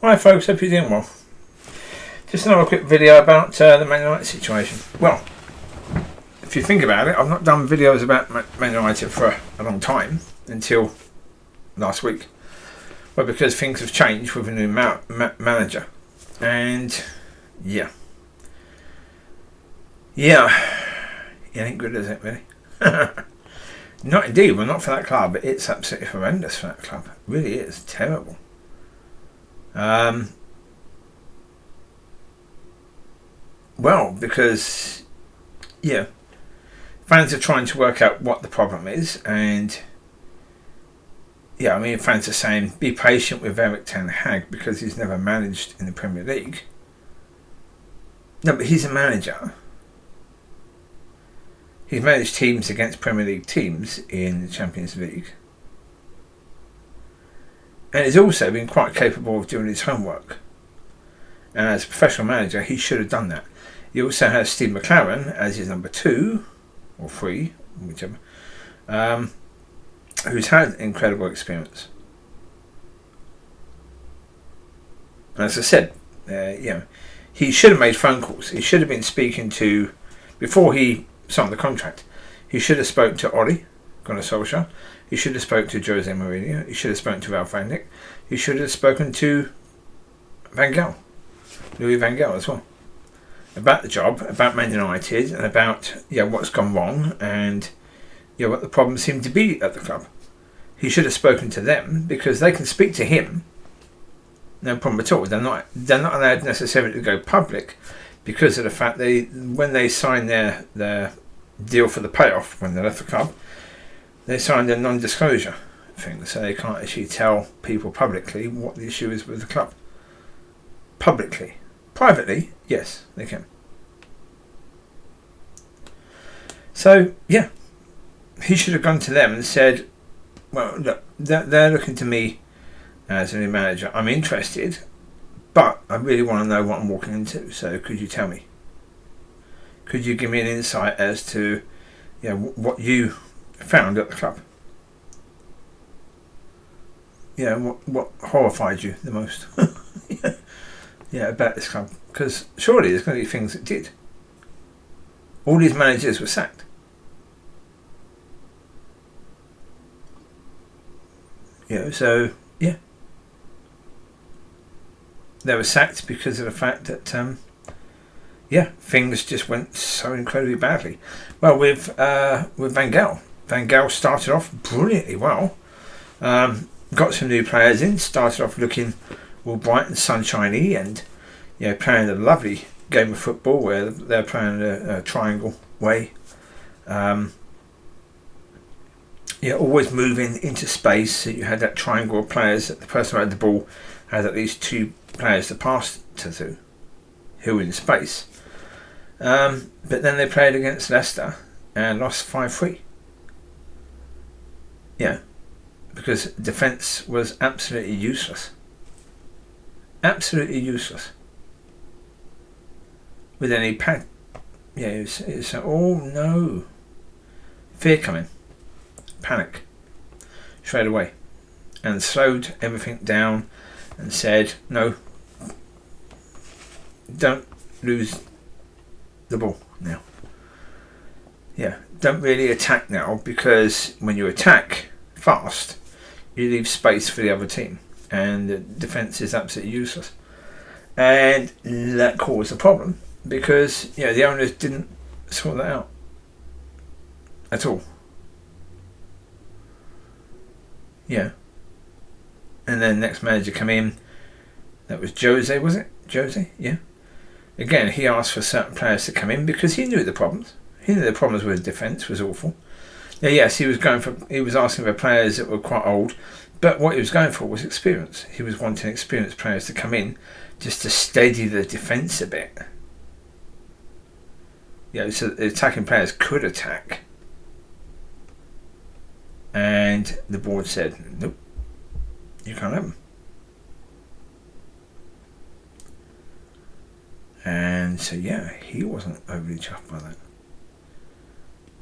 Hi folks, hope you're doing well. Just another quick video about the Man United situation. Well, if you think about it, I've not done videos about Man United for a long time, until last week. Well, because things have changed with a new manager. And yeah, it ain't good, is it, really? Not indeed, well, not for that club, but it's absolutely horrendous for that club. It really is terrible. Well, because fans are trying to work out what the problem is, and fans are saying be patient with Erik ten Hag because he's never managed in the Premier League. No, but he's a manager. He's managed teams against Premier League teams in the Champions League. And he's also been quite capable of doing his homework. And as a professional manager, he should have done that. He also has Steve McClaren as his number 2 or 3, whichever, who's had incredible experience. And as I said, he should have made phone calls. He should have been speaking to, before he signed the contract, he should have spoken to Ole Gunnar Solskjaer. He should have spoken to Jose Mourinho. He should have spoken to Ralf Rangnick. He should have spoken to Van Gaal, Louis Van Gaal as well, about the job, about Man United, and about what's gone wrong, and what the problems seem to be at the club. He should have spoken to them because they can speak to him. No problem at all. They're not allowed necessarily to go public because of the fact when they signed their deal for the payoff when they left the club, they signed a non-disclosure thing, so they can't actually tell people publicly what the issue is with the club. Publicly. Privately, yes, they can. So, he should have gone to them and said, well, look, they're looking to me as a new manager. I'm interested, but I really want to know what I'm walking into, so could you tell me? Could you give me an insight as to what you found at the club? What horrified you the most? About this club, because surely there's going to be things that did. All these managers were sacked. They were sacked because of the fact that things just went so incredibly badly. Well, with Van Gaal. Van Gaal started off brilliantly well. Got some new players in, started off looking all bright and sunshiny, and playing a lovely game of football where they're playing a triangle way. Always moving into space, so you had that triangle of players. The person who had the ball had at least 2 players to pass to who were in space. But then they played against Leicester and lost 5-3. Because defence was absolutely useless. Absolutely useless. With any pad. It's oh no. Fear coming. Panic. Straight away. And slowed everything down and said, no, don't lose the ball now. Don't really attack now, because when you attack fast, you leave space for the other team, and the defence is absolutely useless. And that caused a problem because the owners didn't sort that out at all. And then next manager come in. That was Jose, was it? Jose, yeah. Again, he asked for certain players to come in because he knew the problems. He knew the problems with defence was awful. Yes, he was asking for players that were quite old, but what he was going for was experience. He was wanting experienced players to come in just to steady the defence a bit. So the attacking players could attack. And the board said, nope, you can't have them. And so he wasn't overly chuffed by that.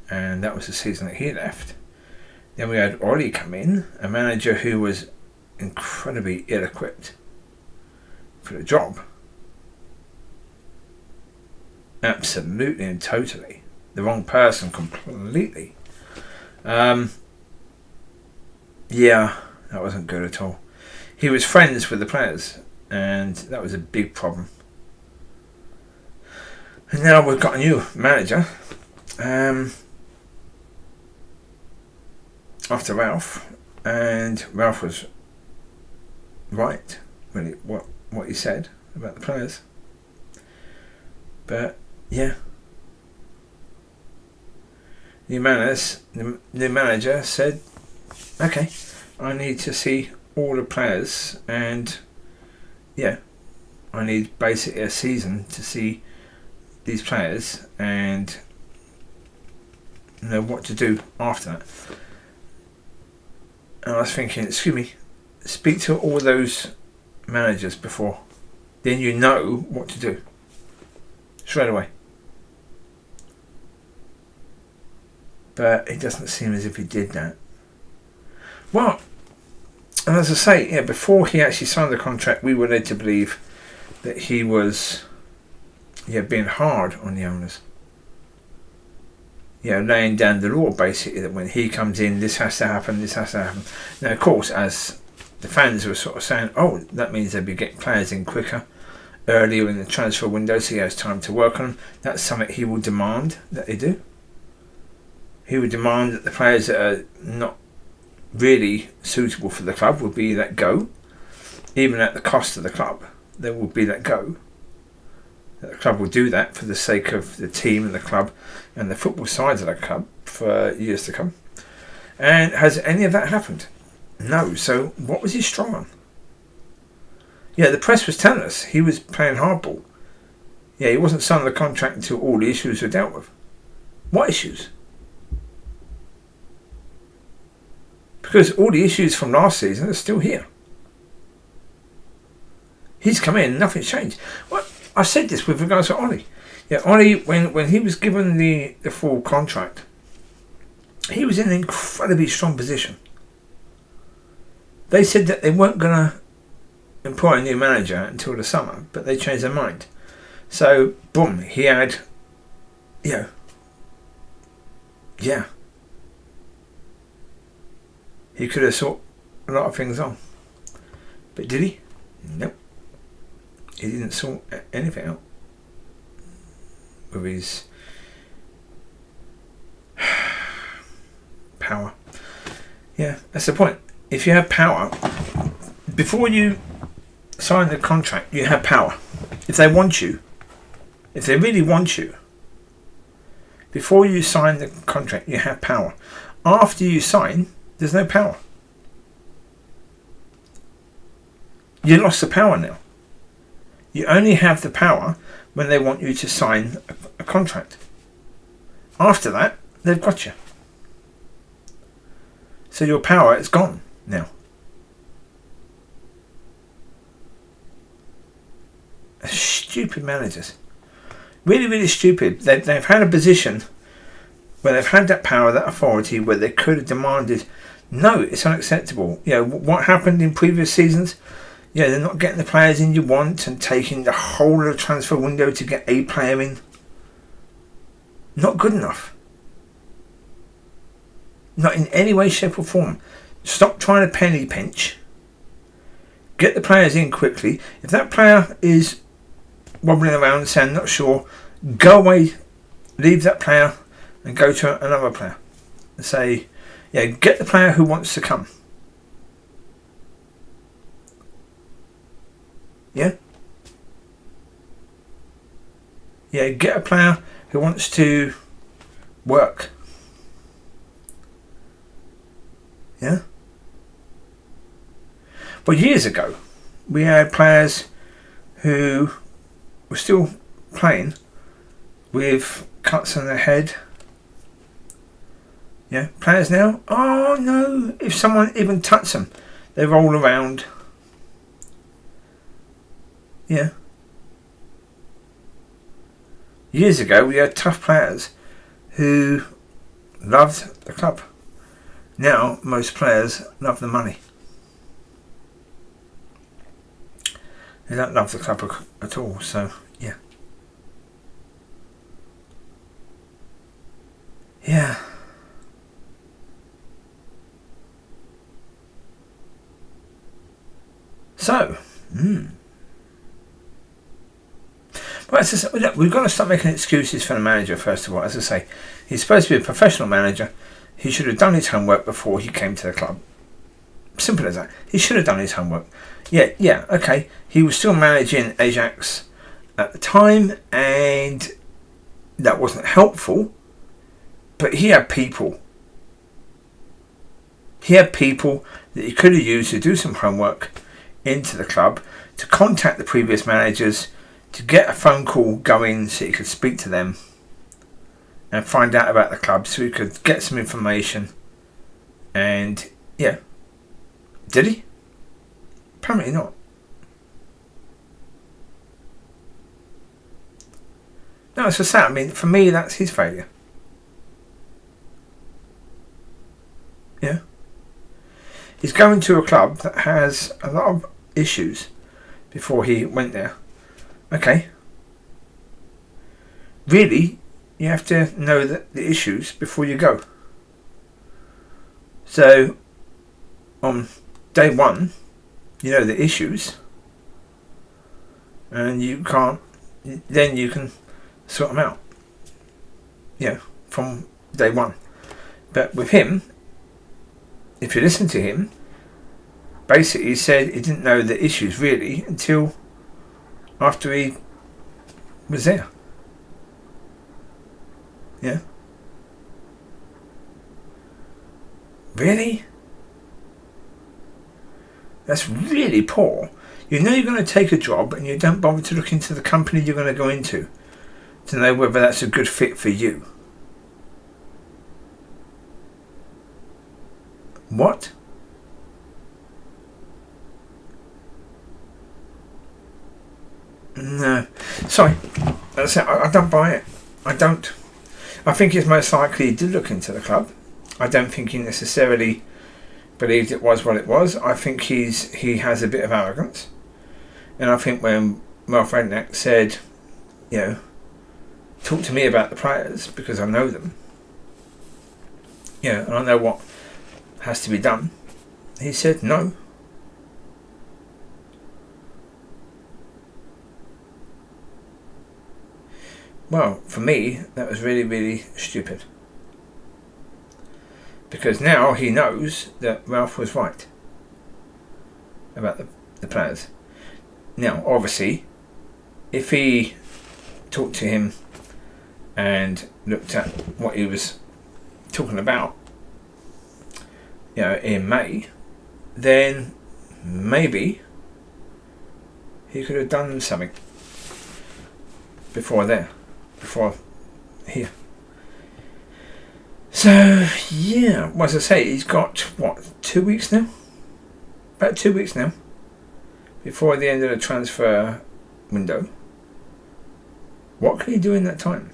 And that was the season that he left. Then we had Ole come in, a manager who was incredibly ill-equipped. for the job. Absolutely and totally. The wrong person completely. Yeah, that wasn't good at all. He was friends with the players, and that was a big problem. And now we've got a new manager. After Ralph, and Ralph was right when what he said about the players. But yeah, the manager said, "Okay, I need to see all the players, and yeah, I need basically a season to see these players and know what to do after that." And I was thinking, excuse me, speak to all those managers before, then you know what to do straight away. But it doesn't seem as if he did that. Well, and as I say, yeah, before he actually signed the contract, we were led to believe that he was, being hard on the owners. Laying down the law, basically, that when he comes in, this has to happen, this has to happen. Now, of course, as the fans were sort of saying, oh, that means they'll be getting players in quicker, earlier in the transfer window, so he has time to work on them. That's something he will demand that they do. He would demand that the players that are not really suitable for the club will be let go, even at the cost of the club. They will be let go. The club will do that for the sake of the team and the club and the football side of the club for years to come. And has any of that happened? No. So what was he strong on? Yeah, the press was telling us he was playing hardball. Yeah, he wasn't signing the contract until all the issues were dealt with. What issues? Because all the issues from last season are still here. He's come in, nothing's changed. Well, I said this with regards to Ollie. Yeah, Ollie, when he was given the full contract, he was in an incredibly strong position. They said that they weren't going to employ a new manager until the summer, but they changed their mind. So, boom, he had, yeah. He could have sorted a lot of things on. But did he? Nope. He didn't sort anything out with his power. Yeah, that's the point. If you have power, before you sign the contract, you have power. If they want you, if they really want you, before you sign the contract, you have power. After you sign, there's no power. You lost the power now. You only have the power when they want you to sign a contract. After that, they've got you. So your power is gone now. Stupid managers. Really, really stupid. They've had a position where they've had that power, that authority, where they could have demanded, no, it's unacceptable. What happened in previous seasons? They're not getting the players in you want and taking the whole of the transfer window to get a player in. Not good enough. Not in any way, shape or form. Stop trying to penny pinch. Get the players in quickly. If that player is wobbling around and saying not sure, go away, leave that player and go to another player. And say, get the player who wants to come. Get a player who wants to work. But years ago, we had players who were still playing with cuts on their head. Players now, oh no, if someone even touches them, they roll around. Years ago, we had tough players who loved the club. Now, most players love the money. They don't love the club at all. So yeah. Yeah. So, But as I say, look, we've got to stop making excuses for the manager, first of all. As I say, he's supposed to be a professional manager. He should have done his homework before he came to the club. Simple as that. He should have done his homework. Yeah, okay. He was still managing Ajax at the time, and that wasn't helpful. But he had people. He had people that he could have used to do some homework into the club, to contact the previous managers, to get a phone call going so he could speak to them and find out about the club, so he could get some information. And yeah, did he? Apparently not. No, it's just that. I mean, for me, that's his failure. Yeah. He's going to a club that has a lot of issues before he went there. Okay. Really, you have to know the issues before you go. So, on day one, you know the issues, and then you can sort them out. Yeah, from day one. But with him, if you listen to him, basically he said he didn't know the issues really until after he was there. Yeah. Really? That's really poor. You know you're going to take a job and you don't bother to look into the company you're going to go into to know whether that's a good fit for you. What? No. Sorry. That's it. I don't buy it. I don't. I think it's most likely he did look into the club. I don't think he necessarily believed it was what it was. I think he has a bit of arrogance. And I think when Ralph Rangnick said, talk to me about the players because I know them. And I know what has to be done. He said no. Well, for me, that was really, really stupid. Because now he knows that Ralph was right about the players. Now, obviously, if he talked to him and looked at what he was talking about, in May, then maybe he could have done something before here. So, yeah, as I say, he's got, 2 weeks now? About 2 weeks now, before the end of the transfer window. What can he do in that time?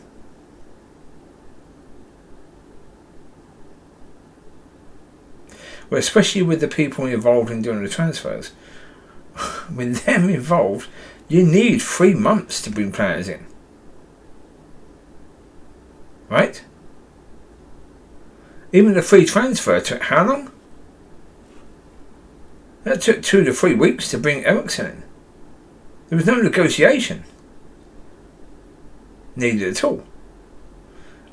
Well, especially with the people involved in doing the transfers. With them involved, you need 3 months to bring players in. Right? Even the free transfer took how long? That took 2 to 3 weeks to bring Eriksen in. There was no negotiation needed at all.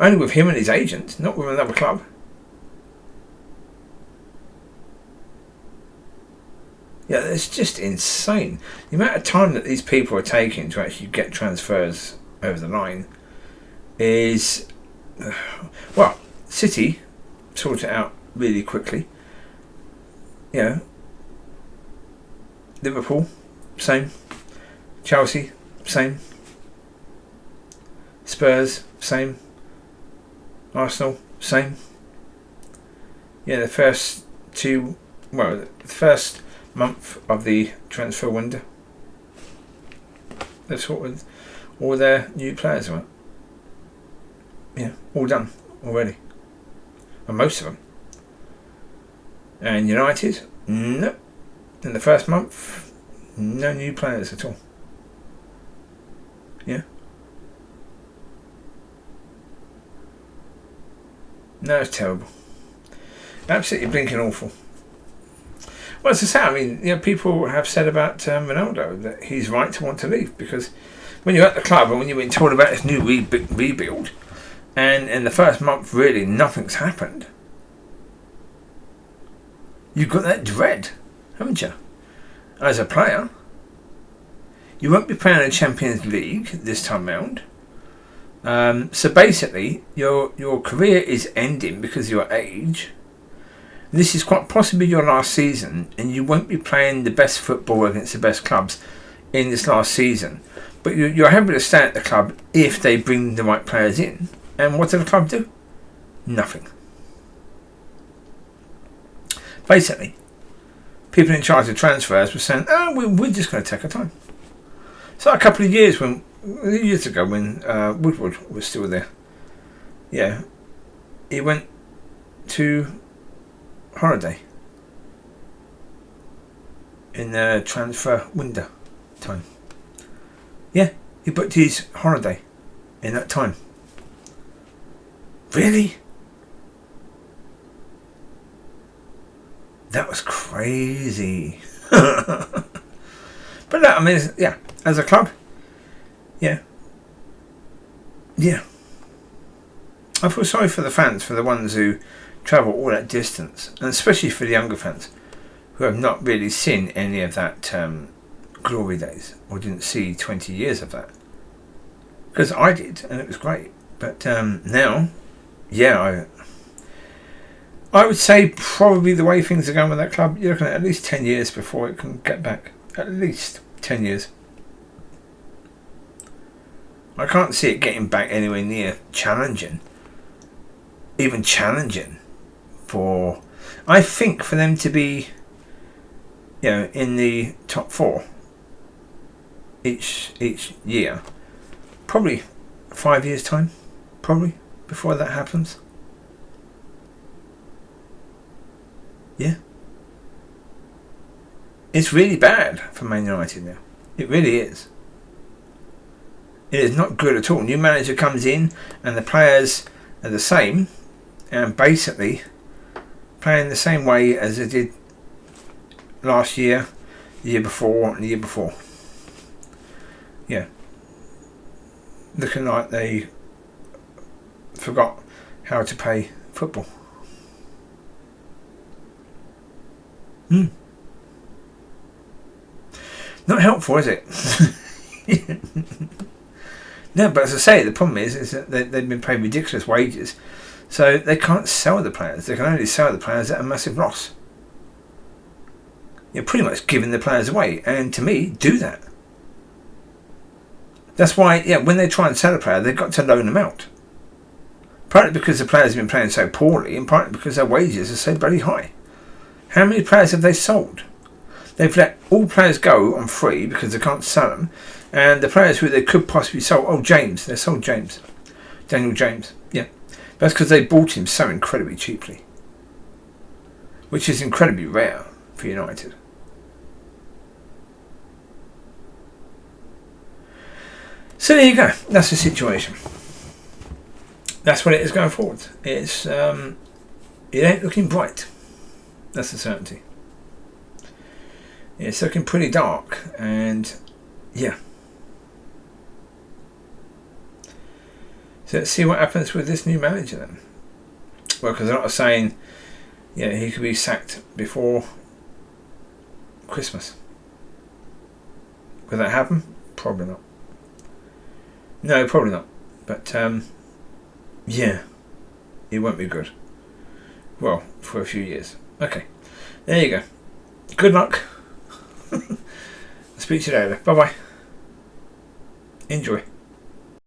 Only with him and his agent, not with another club. Yeah, it's just insane. The amount of time that these people are taking to actually get transfers over the line is... well, City sort it out really quickly. Liverpool, same. Chelsea, same. Spurs, same. Arsenal, same. The first month of the transfer window, that's what with all their new players went. All done already. And most of them. And United, nope. In the first month, No new players at all. Yeah. No, it's terrible. Absolutely blinking awful. Well, as I say, I mean, people have said about Ronaldo that he's right to want to leave, because when you're at the club and when you've been told about this new rebuild, and in the first month really nothing's happened, you've got that dread, haven't you? As a player, you won't be playing in the Champions League this time round. So basically, your career is ending because of your age. This is quite possibly your last season, and you won't be playing the best football against the best clubs in this last season. But you're happy to stay at the club if they bring the right players in. And what does the club do? Nothing. Basically, people in charge of transfers were saying, "Oh, we're just going to take our time." So a couple of years ago, when Woodward was still there, yeah, he went to holiday in the transfer window time. Yeah, he booked his holiday in that time. Really? That was crazy. But no, I mean, yeah, as a club, yeah. I feel sorry for the fans, for the ones who travel all that distance, and especially for the younger fans who have not really seen any of that glory days, or didn't see 20 years of that. Because I did, and it was great. But now, yeah, I would say probably the way things are going with that club, you're looking at least 10 years before it can get back. At least 10 years. I can't see it getting back anywhere near challenging. Even challenging for... I think for them to be, in the top 4 each year, probably 5 years' time, probably, before that happens. Yeah. It's really bad for Man United now. It really is. It is not good at all. New manager comes in and the players are the same, and basically playing the same way as they did last year, the year before, and the year before. Yeah. Looking like they forgot how to play football. Not helpful, is it? No, but as I say, the problem is that they've been paid ridiculous wages, so they can't sell the players. They can only sell the players at a massive loss. You're pretty much giving the players away, and to me, do that. That's why, when they try and sell a player, they've got to loan them out. Partly because the players have been playing so poorly, and partly because their wages are so bloody high. How many players have they sold? They've let all players go on free because they can't sell them, and the players who they could possibly sell, James, they sold James. Daniel James, yeah. That's because they bought him so incredibly cheaply, which is incredibly rare for United. So there you go. That's the situation. That's what it is going forward. It's it ain't looking bright. That's the certainty. It's looking pretty dark, and yeah. So let's see what happens with this new manager then. Well, because a lot are saying, he could be sacked before Christmas. Will that happen? Probably not. No, probably not. But it won't be good. Well, for a few years. Okay, there you go. Good luck. I'll speak to you later. Bye bye. Enjoy.